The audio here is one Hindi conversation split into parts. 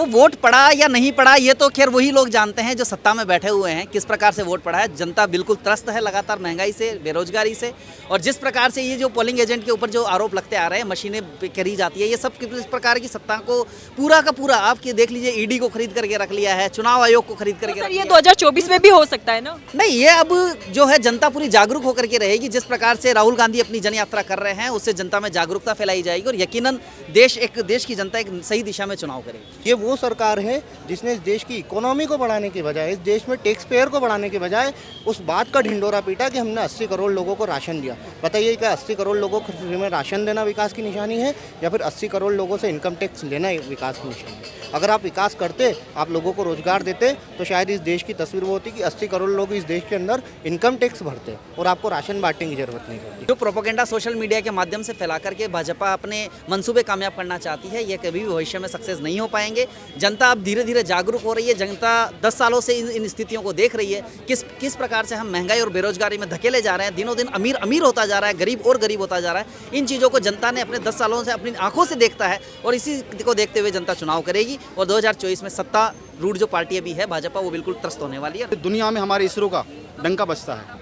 वो वोट पड़ा या नहीं पड़ा ये तो खैर वही लोग जानते हैं जो सत्ता में बैठे हुए हैं, किस प्रकार से वोट पड़ा है। जनता बिल्कुल त्रस्त है लगातार महंगाई से, बेरोजगारी से, और जिस प्रकार से ये जो पोलिंग एजेंट के ऊपर जो आरोप लगते आ रहे हैं, मशीनें करी जाती है, ये सब किस प्रकार की सत्ता को पूरा का पूरा आप देख लीजिए, ईडी को खरीद करके रख लिया है, चुनाव आयोग को खरीद करके सर रख ये लिया है। 2024 में भी हो सकता है ना? नहीं, ये अब जो है जनता पूरी जागरूक होकर के रहेगी। जिस प्रकार से राहुल गांधी अपनी जन यात्रा कर रहे हैं, उससे जनता में जागरूकता फैलाई जाएगी और यकीनन देश की जनता एक सही दिशा में चुनाव करेगी। ये वो सरकार है जिसने इस देश की इकोनॉमी को बढ़ाने के बजाय, इस देश में टैक्स पेयर को बढ़ाने के बजाय उस बात का ढिंडोरा पीटा कि हमने 80 करोड़ लोगों को राशन दिया। बताइए क्या 80 करोड़ लोगों को फ्री में राशन देना विकास की निशानी है, या फिर 80 करोड़ लोगों से इनकम टैक्स लेना विकास की निशानी है? अगर आप विकास करते, आप लोगों को रोजगार देते, तो शायद इस देश की तस्वीर वो होती कि 80 करोड़ लोग इस देश के अंदर इनकम टैक्स भरते और आपको राशन बांटने की जरूरत नहीं पड़ती। जो प्रोपेगेंडा सोशल मीडिया के माध्यम से फैला करके भाजपा अपने मंसूबे कामयाब करना चाहती है, ये कभी भी भविष्य में सक्सेस नहीं हो पाएंगे। जनता अब धीरे धीरे जागरूक हो रही है। जनता 10 सालों से इन स्थितियों को देख रही है, किस प्रकार से हम महंगाई और बेरोजगारी में धकेले जा रहे हैं। दिनों दिन अमीर अमीर होता जा रहा है, गरीब और गरीब होता जा रहा है। इन चीज़ों को जनता ने अपने 10 सालों से अपनी आंखों से देखता है और इसी को देखते हुए जनता चुनाव करेगी और 2024 में सत्ता रूढ़ जो पार्टी अभी है भाजपा, वो बिल्कुल त्रस्त होने वाली है। दुनिया में हमारे इसरो का डंका बजता है,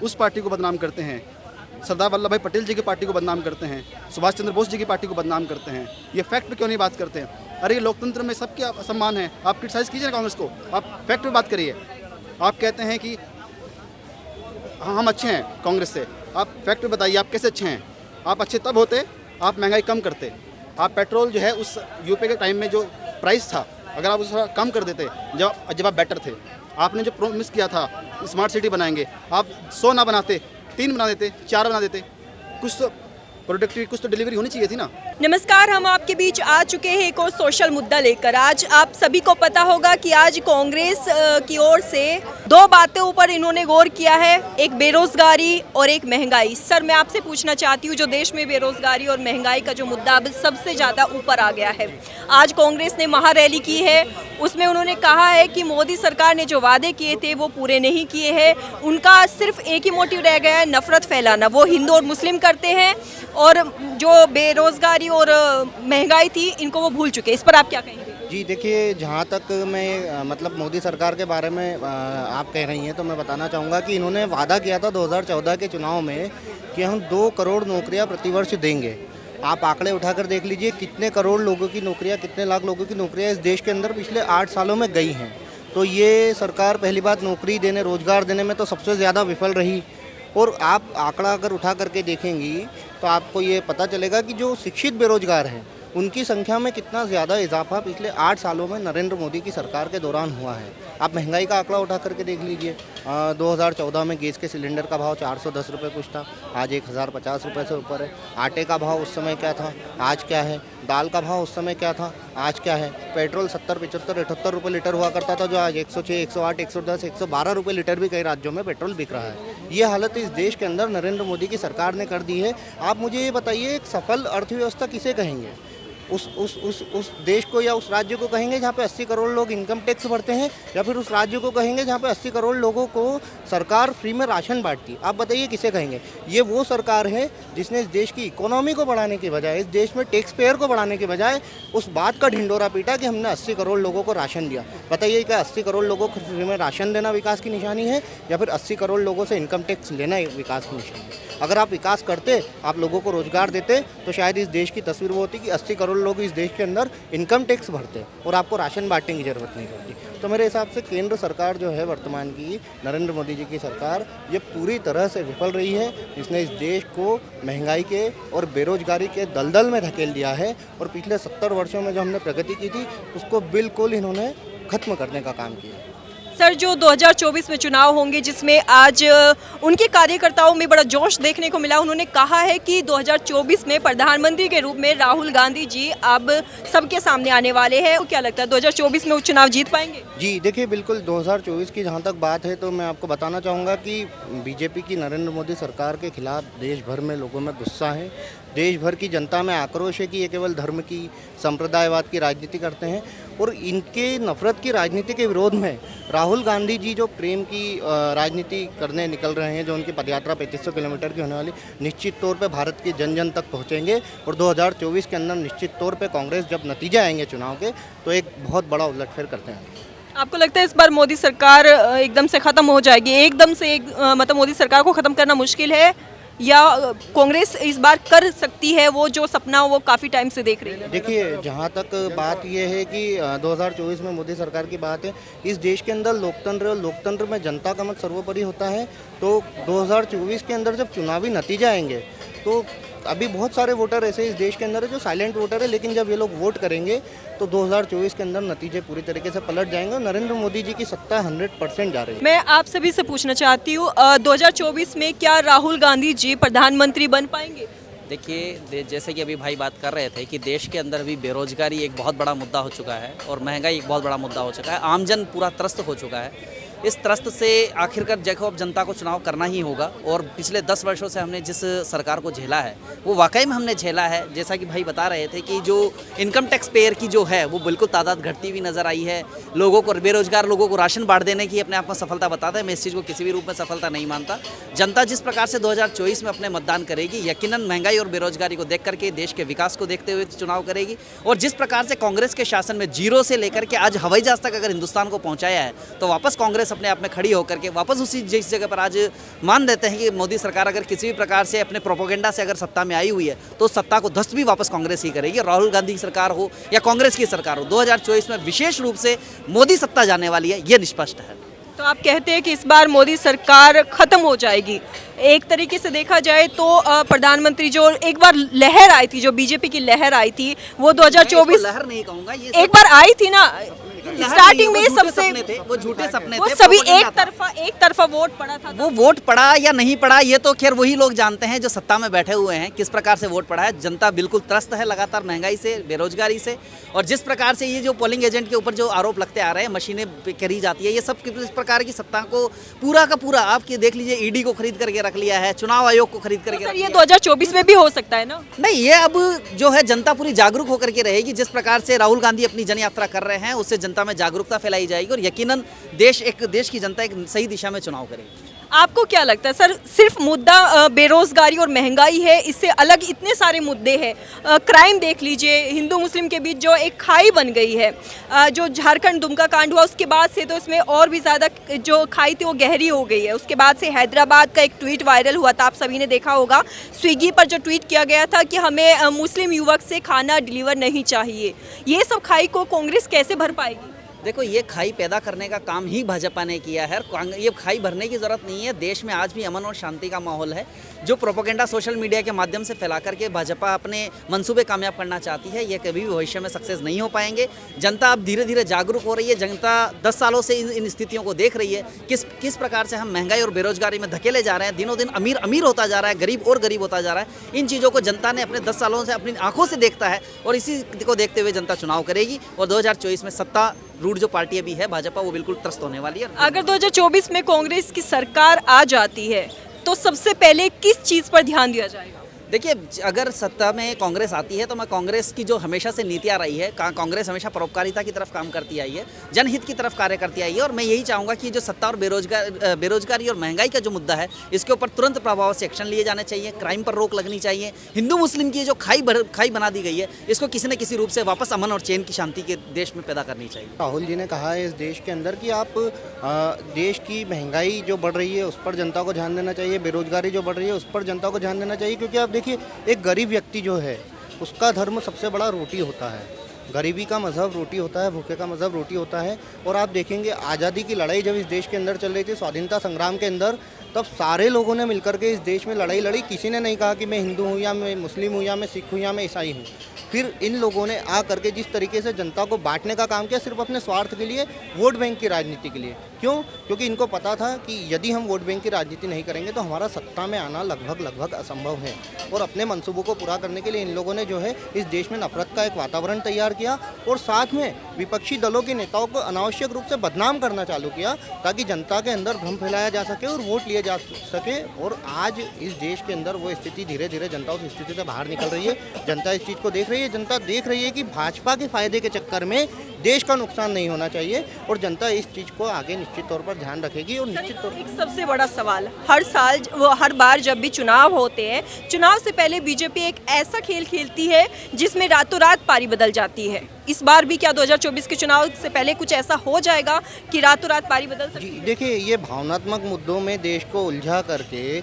उस पार्टी को बदनाम करते हैं। सरदार वल्लभ भाई पटेल जी की पार्टी को बदनाम करते हैं, सुभाष चंद्र बोस जी की पार्टी को बदनाम करते हैं। ये फैक्ट पे क्यों नहीं बात करते हैं? अरे लोकतंत्र में सबके सम्मान है। आप क्रिटिसाइज कीजिए ना कांग्रेस को, आप फैक्ट पे बात करिए। आप कहते हैं कि हम अच्छे हैं कांग्रेस से, आप फैक्ट पे बताइए आप कैसे अच्छे हैं? आप अच्छे तब होते आप महंगाई कम करते। आप पेट्रोल जो है उस यूपीए के टाइम में जो प्राइस था, अगर आप उसे कम कर देते जब आप बेटर थे। आपने जो प्रॉमिस किया था स्मार्ट सिटी बनाएंगे, आप 100 ना बनाते, 3 बना देते, 4 बना देते। कुछ तो प्रोडक्टिविटी, कुछ तो डिलीवरी होनी चाहिए थी ना। नमस्कार, हम आपके बीच आ चुके हैं एक और सोशल मुद्दा लेकर। आज आप सभी को पता होगा कि आज कांग्रेस की ओर से 2 बातें ऊपर इन्होंने गौर किया है, एक बेरोजगारी और एक महंगाई। सर मैं आपसे पूछना चाहती हूँ, जो देश में बेरोजगारी और महंगाई का जो मुद्दा अब सबसे ज़्यादा ऊपर आ गया है, आज कांग्रेस ने महारैली की है, उसमें उन्होंने कहा है कि मोदी सरकार ने जो वादे किए थे वो पूरे नहीं किए हैं। उनका सिर्फ एक ही मोटिव रह गया है, नफरत फैलाना। वो हिंदू और मुस्लिम करते हैं और जो बेरोजगारी और महंगाई थी इनको वो भूल चुके। इस पर आप क्या कहेंगे? जी देखिए, जहाँ तक मैं मतलब मोदी सरकार के बारे में आप कह रही हैं, तो मैं बताना चाहूँगा कि इन्होंने वादा किया था 2014 के चुनाव में कि हम 2 करोड़ नौकरियाँ प्रतिवर्ष देंगे। आप आंकड़े उठाकर देख लीजिए कितने करोड़ लोगों की नौकरियाँ, कितने लाख लोगों की नौकरियाँ इस देश के अंदर पिछले 8 सालों में गई हैं। तो ये सरकार पहली बात नौकरी देने, रोजगार देने में तो सबसे ज़्यादा विफल रही। और आप आंकड़ा अगर उठा करके देखेंगी तो आपको ये पता चलेगा कि जो शिक्षित बेरोजगार हैं उनकी संख्या में कितना ज़्यादा इजाफा पिछले 8 सालों में नरेंद्र मोदी की सरकार के दौरान हुआ है। आप महंगाई का आंकड़ा उठा करके देख लीजिए। 2014 में गैस के सिलेंडर का भाव 410 रुपये कुछ था, आज 1050 रुपये से ऊपर है। आटे का भाव उस समय क्या था, आज क्या है? दाल का भाव उस समय क्या था, आज क्या है? पेट्रोल 70, 75, 78 रुपये लीटर हुआ करता था, जो आज 106, 108, 110, 112 रुपये लीटर भी कई राज्यों में पेट्रोल बिक रहा है। ये हालत इस देश के अंदर नरेंद्र मोदी की सरकार ने कर दी है। आप मुझे ये बताइए, एक सफल अर्थव्यवस्था किसे कहेंगे? उस देश को या उस राज्य को कहेंगे जहाँ पे 80 करोड़ लोग इनकम टैक्स भरते हैं, या फिर उस राज्य को कहेंगे जहाँ पे 80 करोड़ लोगों को सरकार फ्री में राशन बांटती है? आप बताइए किसे कहेंगे? ये वो सरकार है जिसने इस देश की इकोनॉमी को बढ़ाने के बजाय, इस देश में टैक्स पेयर को बढ़ाने के बजाय उस बात का ढिंडोरा पीटा कि हमने 80 करोड़ लोगों को राशन दिया। बताइए क्या 80 करोड़ लोगों को फ्री में राशन देना विकास की निशानी है, या फिर 80 करोड़ लोगों से इनकम टैक्स लेना विकास की निशानी है? अगर आप विकास करते, आप लोगों को रोजगार देते, तो शायद इस देश की तस्वीर वो होती कि 80 करोड़ लोग इस देश के अंदर इनकम टैक्स भरते और आपको राशन बांटने की जरूरत नहीं पड़ती। तो मेरे हिसाब से केंद्र सरकार जो है वर्तमान की, नरेंद्र मोदी जी की सरकार, ये पूरी तरह से विफल रही है। इसने इस देश को महंगाई के और बेरोजगारी के दलदल में धकेल दिया है और पिछले 70 वर्षों में जो हमने प्रगति की थी उसको बिल्कुल इन्होंने खत्म करने का काम किया। सर जो 2024 में चुनाव होंगे, जिसमें आज उनके कार्यकर्ताओं में बड़ा जोश देखने को मिला, उन्होंने कहा है कि 2024 में प्रधानमंत्री के रूप में राहुल गांधी जी अब सबके सामने आने वाले हैं। तो क्या लगता है 2024 में वो चुनाव जीत पाएंगे? जी देखिए, बिल्कुल 2024 की जहाँ तक बात है तो मैं आपको बताना चाहूँगा कि बीजेपी की नरेंद्र मोदी सरकार के खिलाफ देश भर में लोगों में गुस्सा है, देश भर की जनता में आक्रोश है कि ये केवल धर्म की, संप्रदायवाद की राजनीति करते हैं। और इनके नफरत की राजनीति के विरोध में राहुल गांधी जी जो प्रेम की राजनीति करने निकल रहे हैं, जो उनकी पदयात्रा 3500 किलोमीटर की होने वाली, निश्चित तौर पे भारत के जन जन तक पहुंचेंगे और 2024 के अंदर निश्चित तौर पे कांग्रेस जब नतीजे आएंगे चुनाव के तो एक बहुत बड़ा उलटफेर करते हैं। आपको लगता है इस बार मोदी सरकार एकदम से खत्म हो जाएगी? एकदम से मतलब मोदी सरकार को खत्म करना मुश्किल है, या कांग्रेस इस बार कर सकती है वो जो सपना वो काफ़ी टाइम से देख रही है? देखिए, जहाँ तक बात यह है कि 2024 में मोदी सरकार की बात है, इस देश के अंदर लोकतंत्र और लोकतंत्र में जनता का मत सर्वोपरि होता है। तो 2024 के अंदर जब चुनावी नतीजे आएंगे तो अभी बहुत सारे वोटर ऐसे इस देश के अंदर है जो साइलेंट वोटर है, लेकिन जब ये लोग वोट करेंगे तो 2024 के अंदर नतीजे पूरी तरीके से पलट जाएंगे और नरेंद्र मोदी जी की सत्ता 100% जा रही है। मैं आप सभी से पूछना चाहती हूँ 2024 में क्या राहुल गांधी जी प्रधानमंत्री बन पाएंगे? देखिए, जैसे कि अभी भाई बात कर रहे थे कि देश के अंदर भी बेरोजगारी एक बहुत बड़ा मुद्दा हो चुका है और महंगाई एक बहुत बड़ा मुद्दा हो चुका है। आमजन पूरा त्रस्त हो चुका है। इस त्रस्त से आखिरकार देखो अब जनता को चुनाव करना ही होगा और पिछले 10 वर्षों से हमने जिस सरकार को झेला है वो वाकई में हमने झेला है। जैसा कि भाई बता रहे थे कि जो इनकम टैक्स पेयर की जो है वो बिल्कुल तादाद घटती हुई नज़र आई है। लोगों को, बेरोजगार लोगों को राशन बांट देने की अपने आप में सफलता बताता है। मैं इस चीज़ को किसी भी रूप में सफलता नहीं मानता। जनता जिस प्रकार से 2024 में अपने मतदान करेगी, यकीनन महंगाई और बेरोजगारी को देख करके, देश के विकास को देखते हुए चुनाव करेगी। और जिस प्रकार से कांग्रेस के शासन में जीरो से लेकर के आज हवाई जहाज तक अगर हिंदुस्तान को पहुँचाया है तो वापस कांग्रेस अपने आप में खड़ी होकर के वापस उसी जिस जगह पर आज मान देते हैं कि मोदी सरकार अगर किसी भी प्रकार से अपने प्रोपोगेंडा से अगर सत्ता में आई हुई है तो सत्ता को ध्वस्त भी वापस कांग्रेस ही करेगी। राहुल गांधी की सरकार हो या कांग्रेस की सरकार हो, 2024 में विशेष रूप से मोदी सत्ता जाने वाली है, ये निष्पष्ट है। तो आप कहते हैं कि इस बार मोदी सरकार खत्म हो जाएगी। एक तरीके से देखा जाए तो प्रधानमंत्री जो एक बार लहर आई थी, जो बीजेपी की लहर आई थी, वो 2024 लहर नहीं कहूंगा, ये एक बार आई थी ना स्टार्टिंग में सबसे, वो झूठे सपने वो थे, सभी प्रोपेगेंडा एक तरफा वोट पड़ा था। वो वोट पड़ा या नहीं पड़ा ये तो खैर वही लोग जानते हैं जो सत्ता में बैठे हुए हैं किस प्रकार से वोट पड़ा है। जनता बिल्कुल त्रस्त है लगातार महंगाई से, बेरोजगारी से, और जिस प्रकार से ये जो पोलिंग एजेंट के ऊपर जो आरोप लगते आ रहे हैं, मशीनें करी जाती है, ये सब किस प्रकार की सत्ता को पूरा का पूरा आपके देख लीजिए, ईडी को खरीद करके रख लिया है, चुनाव आयोग को खरीद करके सर ये 2024 में भी हो सकता है ना? नहीं, ये अब जो है जनता पूरी जागरूक होकर के रहेगी। जिस प्रकार से राहुल गांधी अपनी जन यात्रा कर रहे हैं उससे जनता में जागरूकता फैलाई जाएगी और यकीनन देश की जनता एक सही दिशा में चुनाव करेगी। आपको क्या लगता है सर, सिर्फ मुद्दा बेरोजगारी और महंगाई है, इससे अलग इतने सारे मुद्दे हैं? क्राइम देख लीजिए, हिंदू मुस्लिम के बीच जो एक खाई बन गई है, जो झारखंड दुमका कांड हुआ उसके बाद से तो इसमें और भी ज़्यादा जो खाई थी वो गहरी हो गई है। उसके बाद से हैदराबाद का एक ट्वीट वायरल हुआ था, आप सभी ने देखा होगा, स्विगी पर जो ट्वीट किया गया था कि हमें मुस्लिम युवक से खाना डिलीवर नहीं चाहिए। ये सब खाई को कांग्रेस कैसे भर पाएगी? देखो, ये खाई पैदा करने का काम ही भाजपा ने किया है। ये खाई भरने की ज़रूरत नहीं है। देश में आज भी अमन और शांति का माहौल है। जो प्रोपेगेंडा सोशल मीडिया के माध्यम से फैला करके भाजपा अपने मंसूबे कामयाब करना चाहती है, ये कभी भी भविष्य में सक्सेस नहीं हो पाएंगे। जनता अब धीरे धीरे जागरूक हो रही है। जनता 10 सालों से इन स्थितियों को देख रही है, किस प्रकार से हम महंगाई और बेरोजगारी में धकेले जा रहे हैं। दिनों दिन अमीर अमीर होता जा रहा है, गरीब और गरीब होता जा रहा है। इन चीज़ों को जनता ने अपने 10 सालों से अपनी आंखों से देखता है और इसी को देखते हुए जनता चुनाव करेगी और 2024 में सत्ता रूढ़ जो पार्टी अभी है भाजपा, वो बिल्कुल त्रस्त होने वाली है। अगर 2024 में कांग्रेस की सरकार आ जाती है तो सबसे पहले किस चीज़ पर ध्यान दिया जाएगा? देखिए, अगर सत्ता में कांग्रेस आती है तो मैं कांग्रेस की जो हमेशा से नीतियाँ रही है, कांग्रेस हमेशा परोपकारिता की तरफ काम करती आई है, जनहित की तरफ कार्य करती आई है और मैं यही चाहूँगा कि जो सत्ता और बेरोजगारी और महंगाई का जो मुद्दा है इसके ऊपर तुरंत प्रभाव से एक्शन लिए जाने चाहिए। क्राइम पर रोक लगनी चाहिए। हिंदू मुस्लिम की जो खाई बना दी गई है इसको किसी न किसी रूप से वापस अमन और चैन की शांति के देश में पैदा करनी चाहिए। राहुल जी ने कहा है इस देश के अंदर कि आप देश की महंगाई जो बढ़ रही है उस पर जनता को ध्यान देना चाहिए, बेरोजगारी जो बढ़ रही है उस पर जनता को ध्यान देना चाहिए, क्योंकि आप देखिए एक गरीब व्यक्ति जो है उसका धर्म सबसे बड़ा रोटी होता है। गरीबी का मजहब रोटी होता है, भूखे का मजहब रोटी होता है। और आप देखेंगे आज़ादी की लड़ाई जब इस देश के अंदर चल रही थी, स्वाधीनता संग्राम के अंदर, तब सारे लोगों ने मिलकर के इस देश में लड़ाई लड़ी। किसी ने नहीं कहा कि मैं हिंदू हूँ या मैं मुस्लिम हूँ या मैं सिख हूँ या मैं ईसाई हूँ। फिर इन लोगों ने आ करके जिस तरीके से जनता को बांटने का काम किया, सिर्फ अपने स्वार्थ के लिए, वोट बैंक की राजनीति के लिए। क्यों? क्योंकि इनको पता था कि यदि हम वोट बैंक की राजनीति नहीं करेंगे तो हमारा सत्ता में आना लगभग असंभव है। और अपने मंसूबों को पूरा करने के लिए इन लोगों ने जो है इस देश में नफरत का एक वातावरण तैयार किया और साथ में विपक्षी दलों के नेताओं को अनावश्यक रूप से बदनाम करना चालू किया ताकि जनता के अंदर भ्रम फैलाया जा सके और वोट लिए जा सके। और आज इस देश के अंदर वो स्थिति धीरे धीरे जनता उस स्थिति से बाहर निकल रही है। जनता इस चीज़ को देख रही है। जनता देख रही है कि भाजपा के फायदे के चक्कर में देश का नुकसान नहीं होना चाहिए और जनता इस चीज़ को आगे निश्चित तौर पर ध्यान रखेगी और निश्चित तौर एक सबसे बड़ा सवाल, हर बार जब भी चुनाव होते हैं, चुनाव से पहले बीजेपी एक ऐसा खेल खेलती है जिसमें रातों रात पारी बदल जाती है। इस बार भी क्या 2024 के चुनाव से पहले कुछ ऐसा हो जाएगा कि रातों रात पारी बदल सकती है? देखिए, ये भावनात्मक मुद्दों में देश को उलझा करके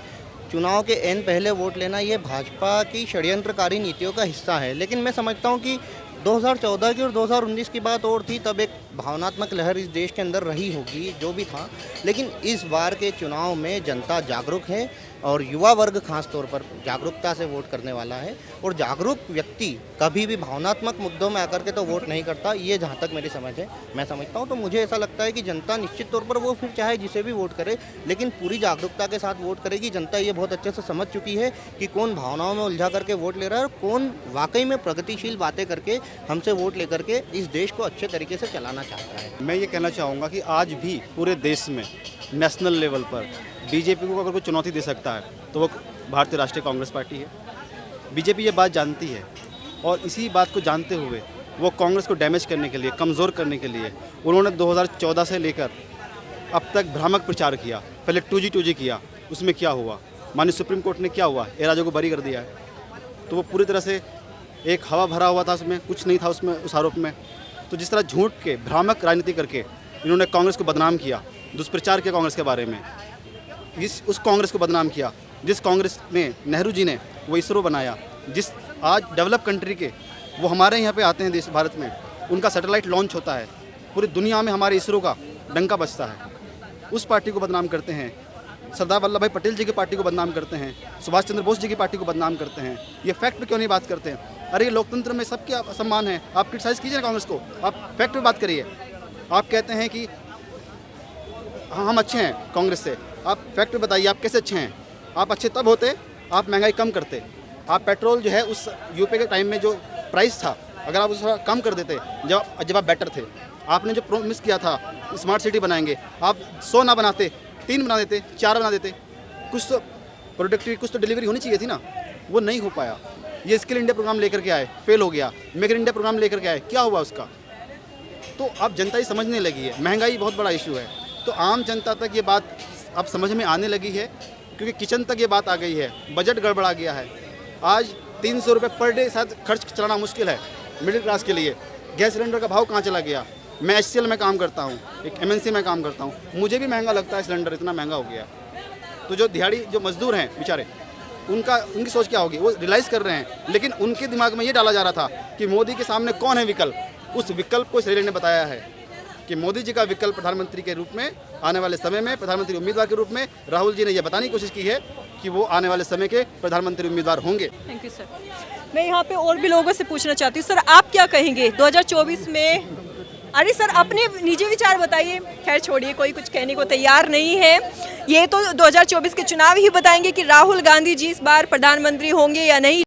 चुनाव के एन पहले वोट लेना ये भाजपा की षड्यंत्रकारी नीतियों का हिस्सा है। लेकिन मैं समझता हूँ कि 2014 की और 2019 की बात और थी, तब एक भावनात्मक लहर इस देश के अंदर रही होगी, जो भी था। लेकिन इस बार के चुनाव में जनता जागरूक है और युवा वर्ग खास तौर पर जागरूकता से वोट करने वाला है और जागरूक व्यक्ति कभी भी भावनात्मक मुद्दों में आकर के तो वोट नहीं करता, ये जहाँ तक मेरी समझ है, मैं समझता हूँ। तो मुझे ऐसा लगता है कि जनता निश्चित तौर पर वो फिर चाहे जिसे भी वोट करे, लेकिन पूरी जागरूकता के साथ वोट करेगी। जनता ये बहुत अच्छे से समझ चुकी है कि कौन भावनाओं में उलझा करके वोट ले रहा है और कौन वाकई में प्रगतिशील बातें करके हमसे वोट लेकर के इस देश को अच्छे तरीके से चलाना चाहता है। मैं ये कहना चाहूँगा कि आज भी पूरे देश में नेशनल लेवल पर बीजेपी को अगर कोई चुनौती दे सकता है तो वो भारतीय राष्ट्रीय कांग्रेस पार्टी है। बीजेपी ये बात जानती है और इसी बात को जानते हुए वो कांग्रेस को डैमेज करने के लिए, कमज़ोर करने के लिए उन्होंने 2014 से लेकर अब तक भ्रामक प्रचार किया। पहले 2G किया, उसमें क्या हुआ, माननीय सुप्रीम कोर्ट ने क्या हुआ, ए राजा को बरी कर दिया है। तो वो पूरी तरह से एक हवा भरा हुआ था, उसमें कुछ नहीं था उसमें, उस आरोप में। तो जिस तरह झूठ के भ्रामक राजनीति करके इन्होंने कांग्रेस को बदनाम किया, दुष्प्रचार किया कांग्रेस के बारे में, उस कांग्रेस को बदनाम किया जिस कांग्रेस ने, नेहरू जी ने वो इसरो बनाया, जिस आज डेवलप कंट्री के वो हमारे यहाँ पे आते हैं देश भारत में, उनका सैटेलाइट लॉन्च होता है, पूरी दुनिया में हमारे इसरो का डंका बजता है। उस पार्टी को बदनाम करते हैं, सरदार वल्लभ भाई पटेल जी की पार्टी को बदनाम करते हैं, सुभाष चंद्र बोस जी की पार्टी को बदनाम करते हैं। ये फैक्ट पे क्यों नहीं बात करते हैं? अरे ये लोकतंत्र में सबके सम्मान है, आप क्रिटिसाइज़ कीजिए कांग्रेस को, आप फैक्ट पे बात करिए। आप कहते हैं कि हाँ हम अच्छे हैं कांग्रेस से, आप फैक्ट पे बताइए आप कैसे अच्छे हैं। आप अच्छे तब होते आप महंगाई कम करते, आप पेट्रोल जो है उस यूपीए के टाइम में जो प्राइस था, अगर आप उसका कम कर देते जब आप बेटर थे। आपने जो प्रॉमिस किया था स्मार्ट सिटी बनाएंगे, आप 100 ना बनाते, 3 बना देते, 4 बना देते। कुछ तो प्रोडक्टिविटी, कुछ तो डिलीवरी होनी चाहिए थी ना, वो नहीं हो पाया। ये स्किल इंडिया प्रोग्राम लेकर के आए, फेल हो गया। मेक इन इंडिया प्रोग्राम लेकर के आए, क्या हुआ उसका? तो अब जनता ही समझने लगी है, महंगाई बहुत बड़ा इशू है। तो आम जनता तक ये बात अब समझ में आने लगी है, क्योंकि किचन तक ये बात आ गई है, बजट गड़बड़ा गया है। आज 300 रुपये पर डे साथ खर्च चलाना मुश्किल है मिडिल क्लास के लिए। गैस सिलेंडर का भाव कहाँ चला गया? मैं HCL में काम करता हूँ, एक MNC में काम करता हूँ, मुझे भी महंगा लगता है सिलेंडर, इतना महंगा हो गया। तो जो दिहाड़ी जो मजदूर हैं बेचारे, उनकी सोच क्या होगी? वो रियलाइज़ कर रहे हैं, लेकिन उनके दिमाग में ये डाला जा रहा था कि मोदी के सामने कौन है विकल्प। उस विकल्प को इस रैली ने बताया है कि मोदी जी का विकल्प प्रधानमंत्री के रूप में आने वाले समय में, प्रधानमंत्री उम्मीदवार के रूप में राहुल जी ने यह बताने की कोशिश की है कि वो आने वाले समय के प्रधानमंत्री उम्मीदवार होंगे। Thank you sir. मैं यहाँ पे और भी लोगों से पूछना चाहती हूँ, सर आप क्या कहेंगे 2024 में? अरे सर अपने निजी विचार बताइए। खैर छोड़िए, कोई कुछ कहने को तैयार नहीं है। ये तो 2024 के चुनाव ही बताएंगे कि राहुल गांधी जी इस बार प्रधानमंत्री होंगे या नहीं।